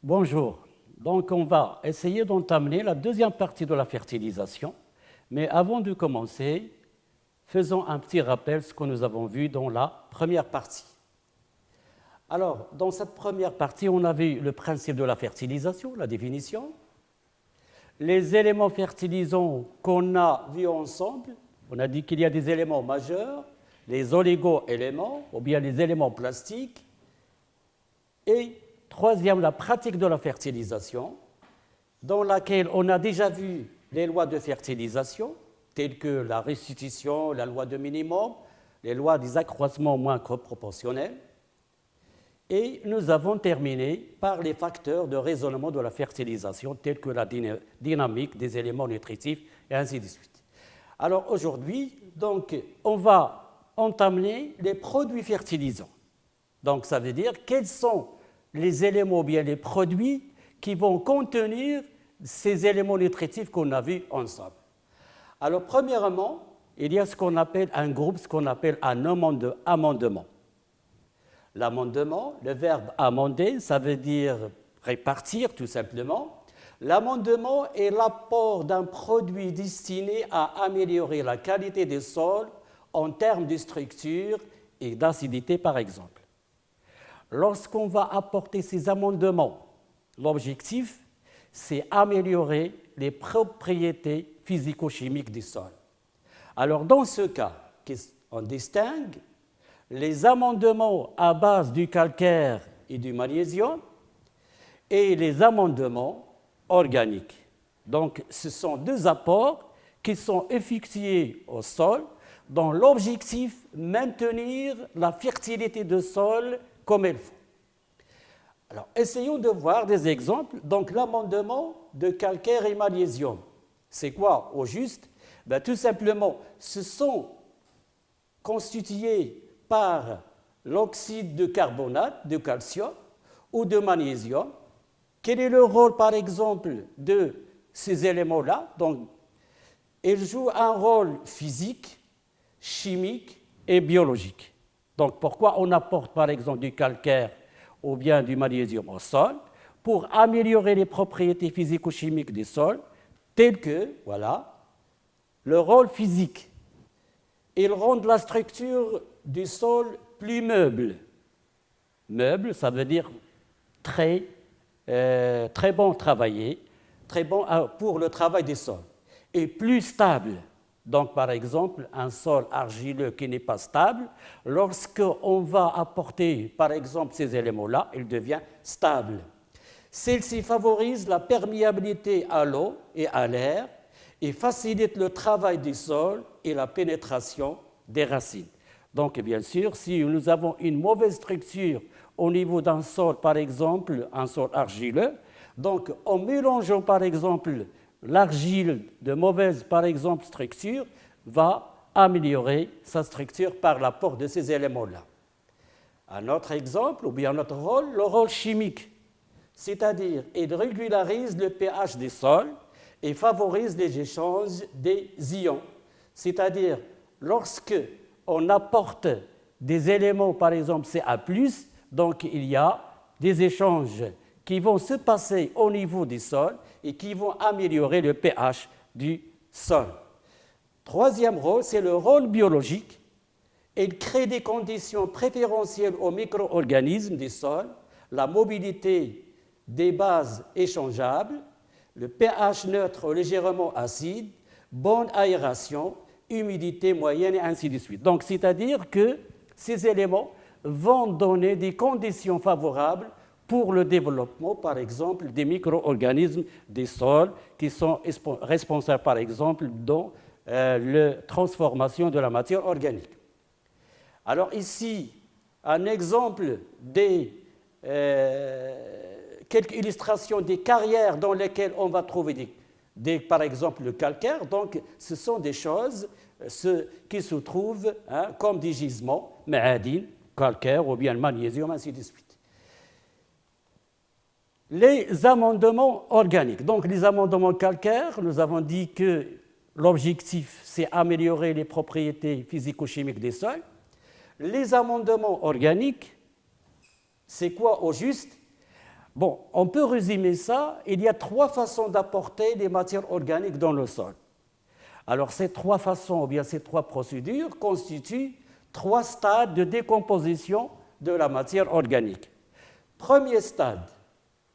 Bonjour. Donc, on va essayer d'entamer la deuxième partie de la fertilisation. Mais avant de commencer, faisons un petit rappel de ce que nous avons vu dans la première partie. Alors, dans cette première partie, on a vu le principe de la fertilisation, la définition, les éléments fertilisants qu'on a vus ensemble. On a dit qu'il y a des éléments majeurs, les oligo-éléments, ou bien les éléments plastiques, et troisième, la pratique de la fertilisation, dans laquelle on a déjà vu les lois de fertilisation, telles que la restitution, la loi de minimum, les lois des accroissements moins que proportionnels. Et nous avons terminé par les facteurs de raisonnement de la fertilisation, tels que la dynamique des éléments nutritifs, et ainsi de suite. Alors aujourd'hui, donc, on va entamer les produits fertilisants. Donc ça veut dire quels sont les éléments ou bien les produits qui vont contenir ces éléments nutritifs qu'on a vus ensemble. Alors premièrement, il y a ce qu'on appelle un groupe, ce qu'on appelle un amendement. L'amendement, le verbe amender, ça veut dire répartir tout simplement. L'amendement est l'apport d'un produit destiné à améliorer la qualité des sols en termes de structure et d'acidité par exemple. Lorsqu'on va apporter ces amendements, l'objectif, c'est améliorer les propriétés physico-chimiques du sol. Alors dans ce cas, on distingue les amendements à base du calcaire et du magnésium et les amendements organiques. Donc ce sont deux apports qui sont effectués au sol dans l'objectif de maintenir la fertilité du sol comme il faut. Alors, essayons de voir des exemples. Donc, l'amendement de calcaire et magnésium, c'est quoi au juste? Tout simplement, ce sont constitués par l'oxyde de carbonate de calcium ou de magnésium. Quel est le rôle, par exemple, de ces éléments-là? Donc, ils jouent un rôle physique, chimique et biologique. Donc, pourquoi on apporte, par exemple, du calcaire ou bien du magnésium au sol? Pour améliorer les propriétés physico-chimiques du sol, telles que, voilà, le rôle physique. Ils rendent la structure du sol plus meuble. Meuble, ça veut dire très bon travailler, très bon pour le travail des sols, et plus stable. Donc, par exemple, un sol argileux qui n'est pas stable, lorsqu'on va apporter, par exemple, ces éléments-là, il devient stable. Celle-ci favorise la perméabilité à l'eau et à l'air et facilite le travail du sol et la pénétration des racines. Donc, bien sûr, si nous avons une mauvaise structure au niveau d'un sol, par exemple, un sol argileux, donc en mélangeant, par exemple, l'argile de mauvaise, par exemple, structure, va améliorer sa structure par l'apport de ces éléments-là. Un autre exemple, ou bien un autre rôle, le rôle chimique, c'est-à-dire il régularise le pH des sols et favorise les échanges des ions. C'est-à-dire, lorsque on apporte des éléments, par exemple Ca+, donc il y a des échanges qui vont se passer au niveau du sol et qui vont améliorer le pH du sol. Troisième rôle, c'est le rôle biologique. Il crée des conditions préférentielles aux micro-organismes du sol, la mobilité des bases échangeables, le pH neutre ou légèrement acide, bonne aération, humidité moyenne et ainsi de suite. Donc, c'est-à-dire que ces éléments vont donner des conditions favorables pour le développement, par exemple, des micro-organismes des sols qui sont responsables, par exemple, dans la transformation de la matière organique. Alors ici, un exemple des quelques illustrations des carrières dans lesquelles on va trouver par exemple le calcaire. Donc, ce sont des choses qui se trouvent comme des gisements, ma'adin, calcaire ou bien le magnésium, ainsi de suite. Les amendements organiques. Donc, les amendements calcaires, nous avons dit que l'objectif, c'est améliorer les propriétés physico-chimiques des sols. Les amendements organiques, c'est quoi au juste? Bon, on peut résumer ça. Il y a 3 façons d'apporter des matières organiques dans le sol. Alors, ces 3 façons, ou bien ces 3 procédures, constituent 3 stades de décomposition de la matière organique. Premier stade,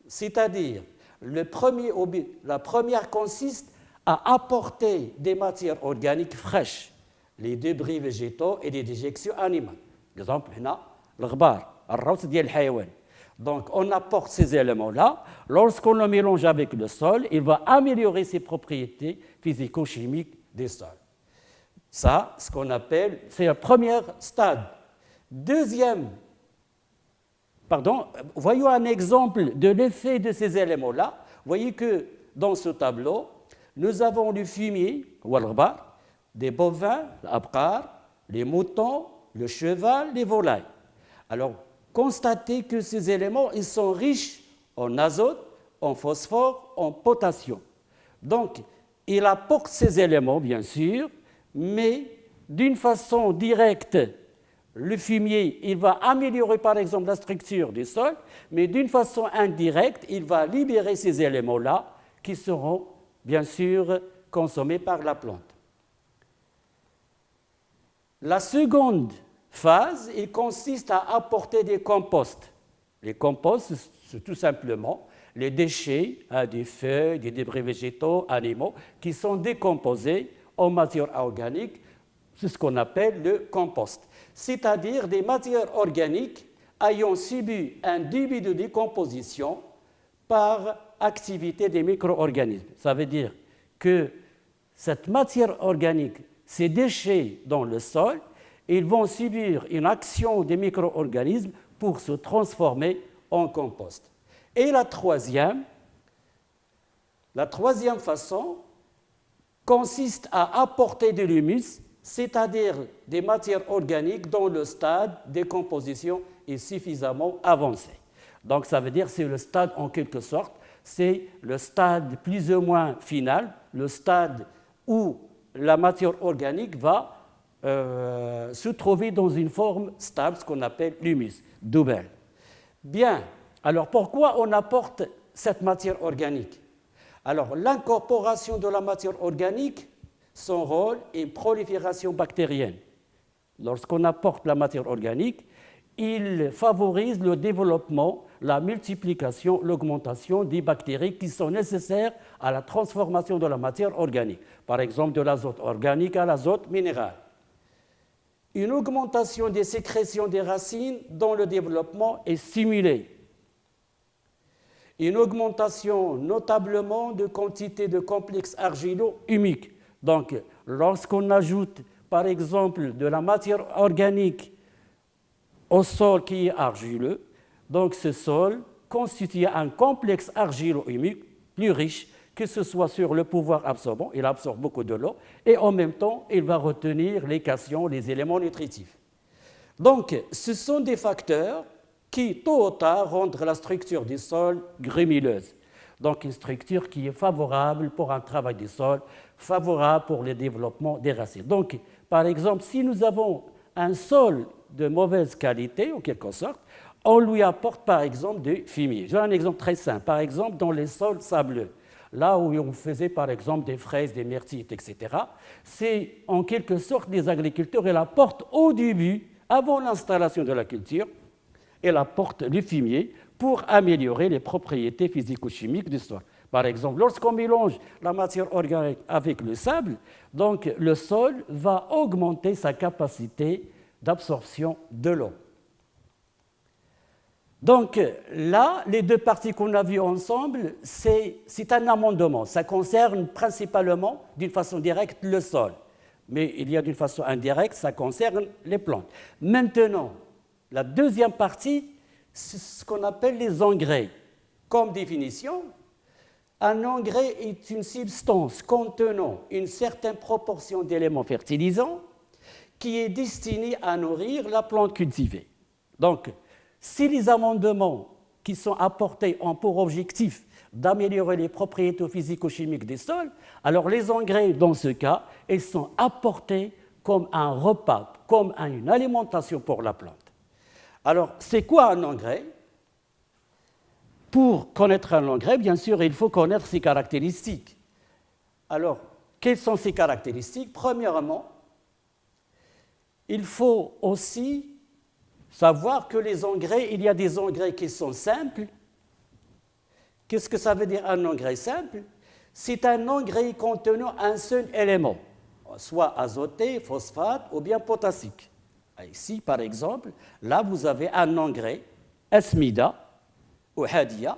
c'est-à-dire la première consiste à apporter des matières organiques fraîches, les débris végétaux et les déjections animales. Par exemple, هنا الغبار الروث ديال الحيوان. Donc, on apporte ces éléments-là. Lorsqu'on le mélange avec le sol, il va améliorer ses propriétés physico-chimiques des sols. Ça, ce qu'on appelle, c'est le premier stade. Voyons un exemple de l'effet de ces éléments-là. Vous voyez que dans ce tableau, nous avons le fumier, des bovins, l'abqar, les moutons, le cheval, les volailles. Alors, constatez que ces éléments, ils sont riches en azote, en phosphore, en potassium. Donc, il apporte ces éléments, bien sûr, mais d'une façon directe, le fumier, il va améliorer, par exemple, la structure du sol, mais d'une façon indirecte, il va libérer ces éléments-là qui seront, bien sûr, consommés par la plante. La seconde phase, il consiste à apporter des composts. Les composts, c'est tout simplement les déchets, des feuilles, des débris végétaux, animaux, qui sont décomposés en matière organique. C'est ce qu'on appelle le compost. C'est-à-dire des matières organiques ayant subi un début de décomposition par activité des micro-organismes. Ça veut dire que cette matière organique, ces déchets dans le sol, ils vont subir une action des micro-organismes pour se transformer en compost. Et la troisième façon consiste à apporter de l'humus, c'est-à-dire des matières organiques dont le stade de décomposition est suffisamment avancé. Donc ça veut dire que c'est le stade en quelque sorte, c'est le stade plus ou moins final, le stade où la matière organique va se trouver dans une forme stable, ce qu'on appelle l'humus, double. Bien, alors pourquoi on apporte cette matière organique? Alors l'incorporation de la matière organique, son rôle est une prolifération bactérienne. Lorsqu'on apporte la matière organique, il favorise le développement, la multiplication, l'augmentation des bactéries qui sont nécessaires à la transformation de la matière organique. Par exemple, de l'azote organique à l'azote minéral. Une augmentation des sécrétions des racines dont le développement est stimulé. Une augmentation notablement de quantité de complexes argilo-humiques. Donc, lorsqu'on ajoute, par exemple, de la matière organique au sol qui est argileux, donc ce sol constitue un complexe argilo-humique plus riche, que ce soit sur le pouvoir absorbant, il absorbe beaucoup de l'eau, et en même temps, il va retenir les cations, les éléments nutritifs. Donc, ce sont des facteurs qui, tôt ou tard, rendent la structure du sol grumileuse. Donc, une structure qui est favorable pour un travail du sol, favorable pour le développement des racines. Donc, par exemple, si nous avons un sol de mauvaise qualité, en quelque sorte, on lui apporte, par exemple, du fumier. J'ai un exemple très simple. Par exemple, dans les sols sableux, là où on faisait, par exemple, des fraises, des myrtilles, etc., c'est en quelque sorte les agriculteurs, ils apportent au début, avant l'installation de la culture, ils apportent le fumier pour améliorer les propriétés physico-chimiques du sol. Par exemple, lorsqu'on mélange la matière organique avec le sable, donc le sol va augmenter sa capacité d'absorption de l'eau. Donc là, les deux parties qu'on a vues ensemble, c'est un amendement. Ça concerne principalement, d'une façon directe, le sol. Mais il y a d'une façon indirecte, ça concerne les plantes. Maintenant, la deuxième partie, c'est ce qu'on appelle les engrais. Comme définition, un engrais est une substance contenant une certaine proportion d'éléments fertilisants qui est destinée à nourrir la plante cultivée. Donc, si les amendements qui sont apportés ont pour objectif d'améliorer les propriétés physico-chimiques des sols, alors les engrais, dans ce cas, ils sont apportés comme un repas, comme une alimentation pour la plante. Alors, c'est quoi un engrais? pour connaître un engrais, bien sûr, il faut connaître ses caractéristiques. Alors, quelles sont ces caractéristiques? Premièrement, il faut aussi savoir que les engrais, il y a des engrais qui sont simples. Qu'est-ce que ça veut dire un engrais simple? C'est un engrais contenant un seul élément, soit azoté, phosphate ou bien potassique. Ici, par exemple, là, vous avez un engrais, asmida ou hadia,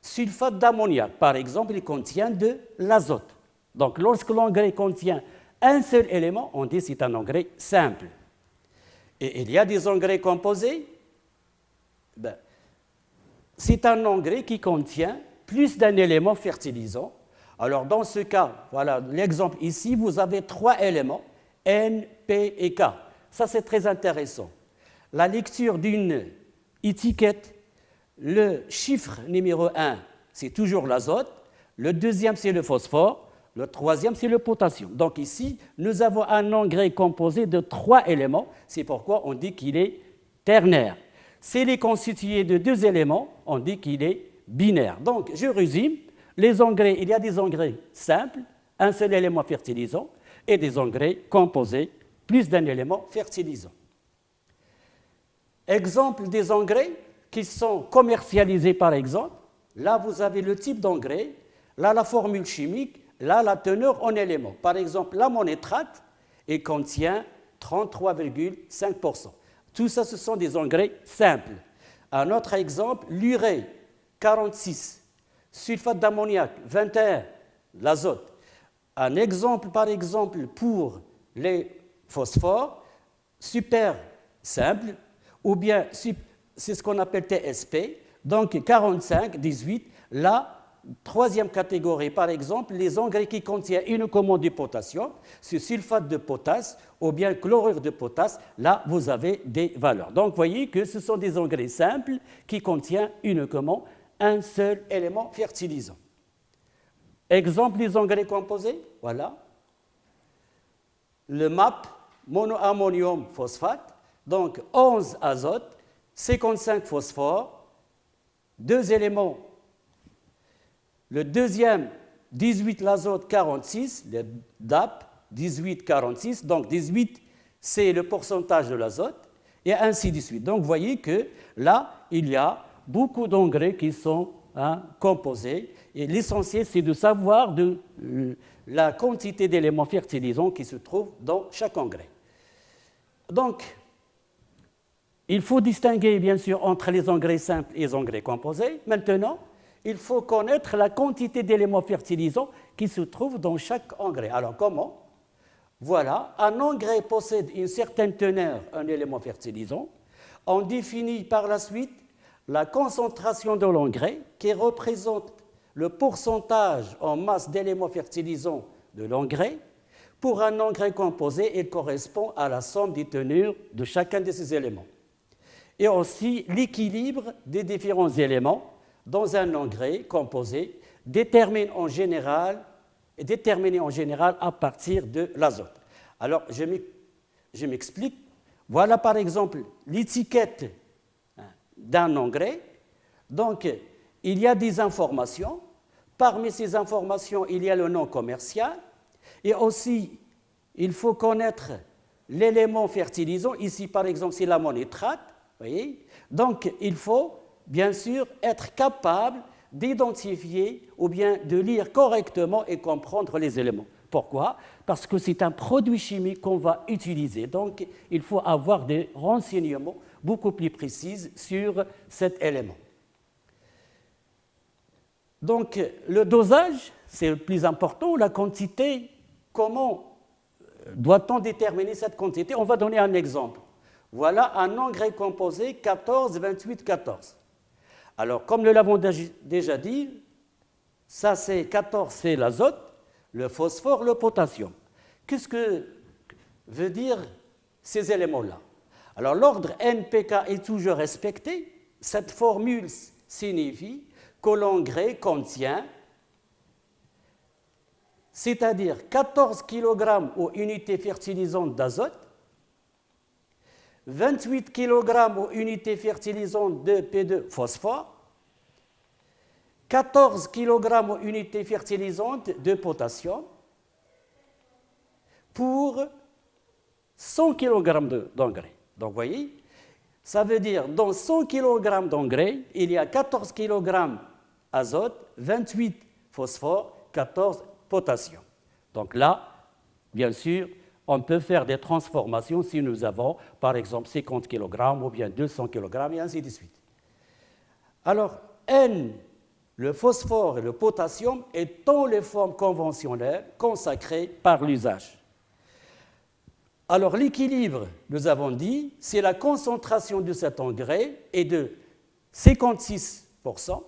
sulfate d'ammoniac. Par exemple, il contient de l'azote. Donc, lorsque l'engrais contient un seul élément, on dit que c'est un engrais simple. Et il y a des engrais composés. C'est un engrais qui contient plus d'un élément fertilisant. Alors, dans ce cas, voilà l'exemple ici, vous avez 3 éléments, N, P et K. Ça, c'est très intéressant. La lecture d'une étiquette, le chiffre numéro 1, c'est toujours l'azote, le deuxième, c'est le phosphore, le troisième, c'est le potassium. Donc ici, nous avons un engrais composé de 3 éléments, c'est pourquoi on dit qu'il est ternaire. S'il est constitué de 2 éléments, on dit qu'il est binaire. Donc, je résume, les engrais, il y a des engrais simples, un seul élément fertilisant, et des engrais composés, plus d'un élément fertilisant. Exemple des engrais qui sont commercialisés par exemple, là vous avez le type d'engrais, là la formule chimique, là la teneur en éléments. Par exemple, l'ammonitrate, il contient 33,5%. Tout ça, ce sont des engrais simples. Un autre exemple, l'urée, 46, sulfate d'ammoniac, 21, l'azote. Un exemple, par exemple, pour les phosphores, super simple, ou bien c'est ce qu'on appelle TSP, donc 45, 18. La troisième catégorie, par exemple, les engrais qui contiennent uniquement du potassium, c'est sulfate de potasse ou bien chlorure de potasse, là vous avez des valeurs. Donc vous voyez que ce sont des engrais simples qui contiennent uniquement un seul élément fertilisant. Exemple des engrais composés, voilà. Le MAP, monoammonium phosphate, donc 11 azote, 55 phosphore, 2 éléments. Le deuxième, 18 l'azote, 46, le DAP, 18, 46, donc 18, c'est le pourcentage de l'azote, et ainsi de suite. Donc vous voyez que là, il y a beaucoup d'engrais qui sont composés, et l'essentiel, c'est de savoir la quantité d'éléments fertilisants qui se trouvent dans chaque engrais. Donc, il faut distinguer, bien sûr, entre les engrais simples et les engrais composés. Maintenant, il faut connaître la quantité d'éléments fertilisants qui se trouvent dans chaque engrais. Alors, comment? Voilà, un engrais possède une certaine teneur en éléments fertilisants. On définit par la suite la concentration de l'engrais qui représente le pourcentage en masse d'éléments fertilisants de l'engrais. Pour un engrais composé, il correspond à la somme des teneurs de chacun de ces éléments. Et aussi l'équilibre des différents éléments dans un engrais composé déterminé en général à partir de l'azote. Alors, je m'explique. Voilà par exemple l'étiquette d'un engrais. Donc, il y a des informations. Parmi ces informations, il y a le nom commercial. Et aussi, il faut connaître l'élément fertilisant. Ici, par exemple, c'est l'ammonitrate. Voyez? Donc, il faut bien sûr être capable d'identifier ou bien de lire correctement et comprendre les éléments. Pourquoi? Parce que c'est un produit chimique qu'on va utiliser. Donc, il faut avoir des renseignements beaucoup plus précis sur cet élément. Donc, le dosage, c'est le plus important. La quantité, comment doit-on déterminer cette quantité? On va donner un exemple. Voilà un engrais composé 14, 28, 14. Alors, comme nous l'avons déjà dit, ça c'est 14, c'est l'azote, le phosphore, le potassium. Qu'est-ce que veut dire ces éléments-là? Alors, l'ordre NPK est toujours respecté. Cette formule signifie que l'engrais contient, c'est-à-dire 14 kg aux unités fertilisantes d'azote, 28 kg aux unités fertilisantes de P2 phosphore, 14 kg unité fertilisante de potassium pour 100 kg d'engrais. Donc, vous voyez, ça veut dire dans 100 kg d'engrais, il y a 14 kg azote, 28 phosphore, 14 potassium. Donc là, bien sûr, on peut faire des transformations si nous avons, par exemple, 50 kg ou bien 200 kg et ainsi de suite. Alors, N, le phosphore et le potassium étant les formes conventionnelles consacrées par l'usage. Alors, l'équilibre, nous avons dit, c'est la concentration de cet engrais est de 56%,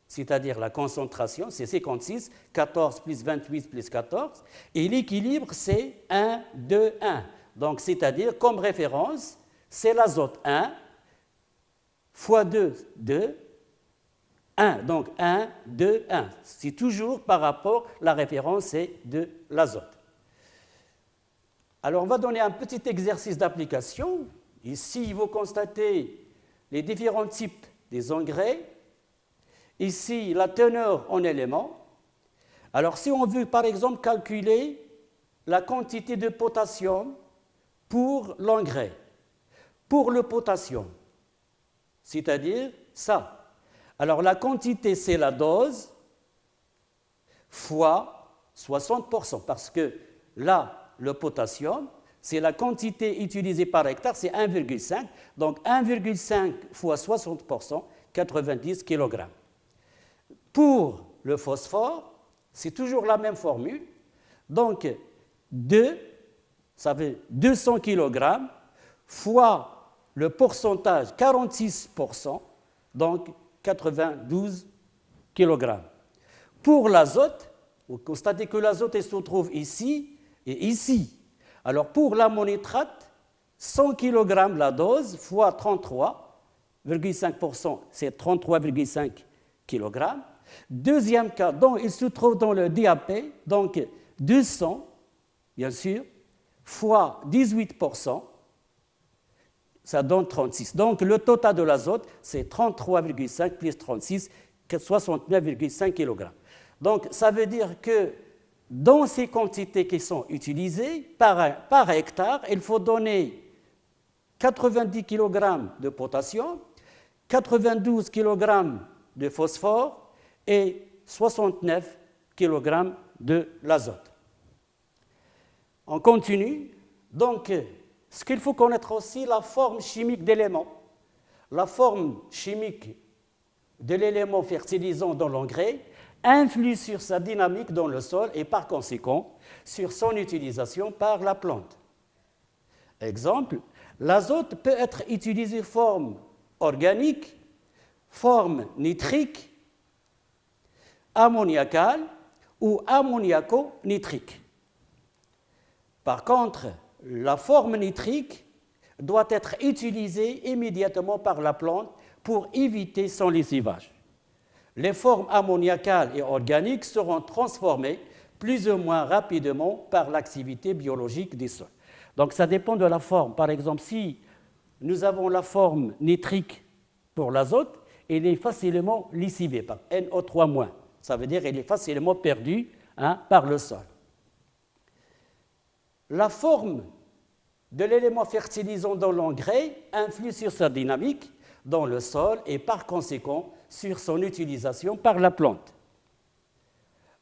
c'est-à-dire la concentration, c'est 56, 14 plus 28 plus 14, et l'équilibre, c'est 1, 2, 1. Donc, c'est-à-dire, comme référence, c'est l'azote 1 fois 2, 2, 1. Donc, 1, 2, 1. C'est toujours par rapport, la référence, c'est de l'azote. Alors, on va donner un petit exercice d'application. Ici, vous constatez les différents types des engrais. Ici, la teneur en éléments. Alors, si on veut, par exemple, calculer la quantité de potassium pour l'engrais, pour le potassium, c'est-à-dire ça. Alors, la quantité, c'est la dose fois 60%, parce que là, le potassium, c'est la quantité utilisée par hectare, c'est 1,5. Donc 1,5 fois 60%, 90 kg. Pour le phosphore, c'est toujours la même formule. Donc 2, ça fait 200 kg, fois le pourcentage, 46%, donc 92 kg. Pour l'azote, vous constatez que l'azote se trouve ici, et ici. Alors, pour l'ammonitrate, 100 kg la dose fois 33,5%, c'est 33,5 kg. Deuxième cas, donc, il se trouve dans le DAP, donc 200, bien sûr, fois 18%, ça donne 36. Donc, le total de l'azote, c'est 33,5 plus 36, 69,5 kg. Donc, ça veut dire que dans ces quantités qui sont utilisées par hectare, il faut donner 90 kg de potassium, 92 kg de phosphore et 69 kg de l'azote. On continue. Donc, ce qu'il faut connaître aussi, la forme chimique d'éléments. La forme chimique de l'élément fertilisant dans l'engrais influe sur sa dynamique dans le sol et par conséquent sur son utilisation par la plante. Exemple, l'azote peut être utilisé forme organique, forme nitrique, ammoniacale ou ammoniaco-nitrique. Par contre, la forme nitrique doit être utilisée immédiatement par la plante pour éviter son lessivage. Les formes ammoniacales et organiques seront transformées plus ou moins rapidement par l'activité biologique des sols. Donc ça dépend de la forme. Par exemple, si nous avons la forme nitrique pour l'azote, il est facilement lessivé par NO3-. Ça veut dire qu'il est facilement perdu par le sol. La forme de l'élément fertilisant dans l'engrais influe sur sa dynamique dans le sol et par conséquent sur son utilisation par la plante.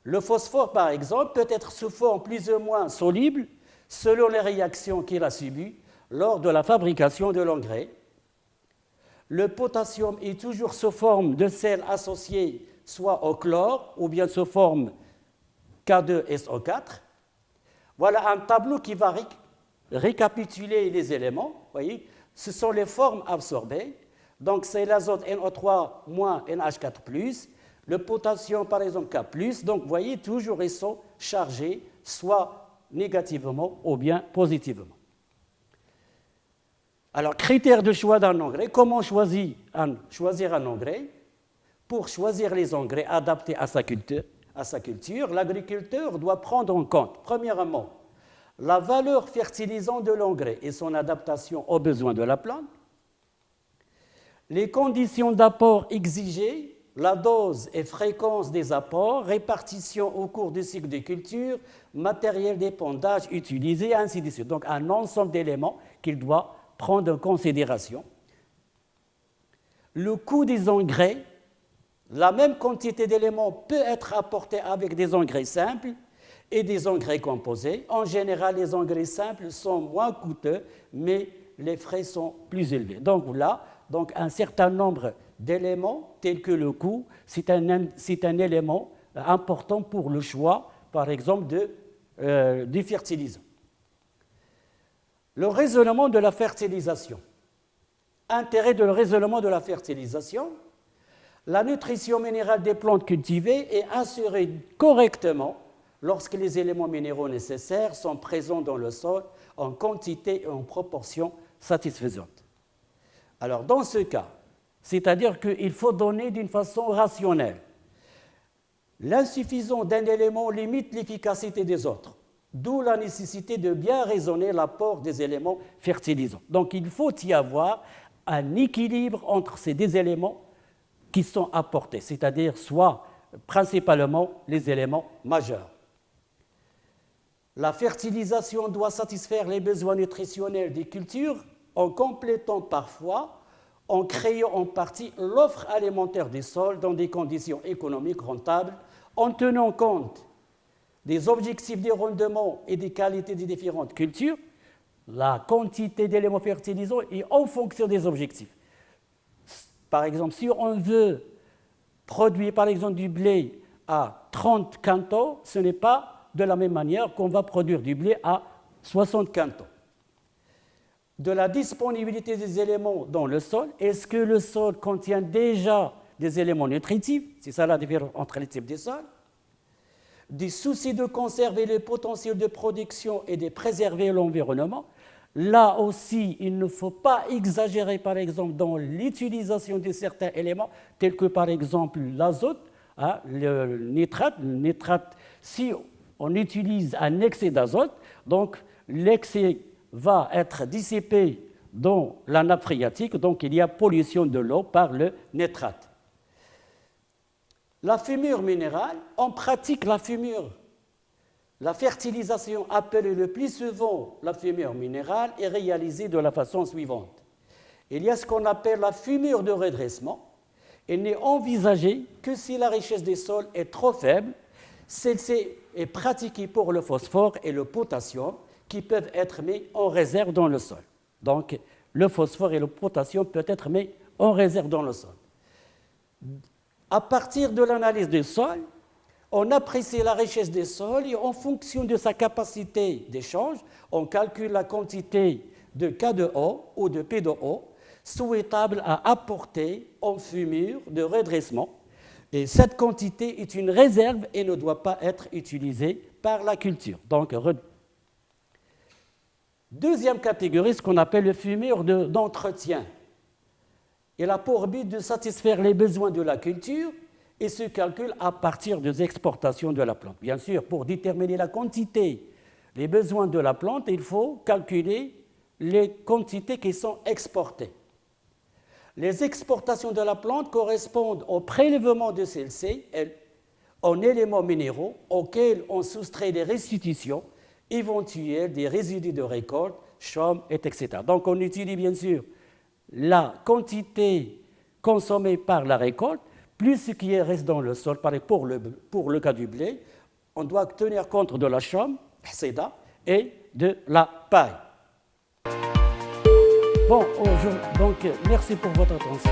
Le phosphore, par exemple, peut être sous forme plus ou moins soluble selon les réactions qu'il a subies lors de la fabrication de l'engrais. Le potassium est toujours sous forme de sel associé soit au chlore ou bien sous forme K2SO4. Voilà un tableau qui va récapituler les éléments. Vous voyez, ce sont les formes absorbées. Donc, c'est l'azote NO3- NH4+, le potassium, par exemple, K+. Donc, vous voyez, toujours ils sont chargés, soit négativement ou bien positivement. Alors, critères de choix d'un engrais. Comment choisir un engrais? Pour choisir les engrais adaptés à sa culture, l'agriculteur doit prendre en compte, premièrement, la valeur fertilisante de l'engrais et son adaptation aux besoins de la plante, les conditions d'apport exigées la dose et fréquence des apports, répartition au cours du cycle de culture, matériel d'épandage utilisé, ainsi de suite. Donc un ensemble d'éléments qu'il doit prendre en considération. Le coût des engrais, la même quantité d'éléments peut être apportée avec des engrais simples et des engrais composés. En général, les engrais simples sont moins coûteux, mais les frais sont plus élevés. Donc là, un certain nombre d'éléments tels que le coût, c'est un élément important pour le choix, par exemple, du fertilisant. Le raisonnement de la fertilisation. Intérêt de le raisonnement de la fertilisation. La nutrition minérale des plantes cultivées est assurée correctement lorsque les éléments minéraux nécessaires sont présents dans le sol en quantité et en proportion satisfaisante. Alors, dans ce cas, c'est-à-dire qu'il faut donner d'une façon rationnelle. L'insuffisance d'un élément limite l'efficacité des autres, d'où la nécessité de bien raisonner l'apport des éléments fertilisants. Donc, il faut y avoir un équilibre entre ces deux éléments qui sont apportés, c'est-à-dire soit principalement les éléments majeurs. La fertilisation doit satisfaire les besoins nutritionnels des cultures en complétant parfois, en créant en partie l'offre alimentaire des sols dans des conditions économiques rentables, en tenant compte des objectifs de rendement et des qualités des différentes cultures. La quantité d'éléments fertilisants est en fonction des objectifs. Par exemple, si on veut produire par exemple du blé à 30 quintaux, ce n'est pas de la même manière qu'on va produire du blé à 60 quintaux. De la disponibilité des éléments dans le sol, est-ce que le sol contient déjà des éléments nutritifs? C'est ça la différence entre les types de sols. Du souci de conserver le potentiel de production et de préserver l'environnement. Là aussi, il ne faut pas exagérer, par exemple, dans l'utilisation de certains éléments, tels que, par exemple, l'azote, le nitrate. Le nitrate, si on utilise un excès d'azote, donc l'excès va être dissipé dans la nappe phréatique, donc il y a pollution de l'eau par le nitrate. La fumure minérale, on pratique la fumure. La fertilisation appelée le plus souvent la fumure minérale est réalisée de la façon suivante. Il y a ce qu'on appelle la fumure de redressement. Elle n'est envisagée que si la richesse des sols est trop faible. Celle-ci est pratiquée pour le phosphore et le potassium qui peuvent être mis en réserve dans le sol. Donc, le phosphore et le potassium peuvent être mis en réserve dans le sol. À partir de l'analyse des sols, on apprécie la richesse des sols et en fonction de sa capacité d'échange, on calcule la quantité de K de O ou de P de O souhaitable à apporter en fumure de redressement. Et cette quantité est une réserve et ne doit pas être utilisée par la culture. Donc, deuxième catégorie, ce qu'on appelle le fumure d'entretien. Elle a pour but de satisfaire les besoins de la culture et se calcule à partir des exportations de la plante. Bien sûr, pour déterminer la quantité, les besoins de la plante, il faut calculer les quantités qui sont exportées. Les exportations de la plante correspondent au prélèvement de celle-ci en éléments minéraux auxquels on soustrait des restitutions éventuelles des résidus de récolte, chaume, etc. Donc on utilise bien sûr la quantité consommée par la récolte, plus ce qui reste dans le sol. Pour le cas du blé, on doit tenir compte de la chaume, et de la paille. Bon, donc merci pour votre attention.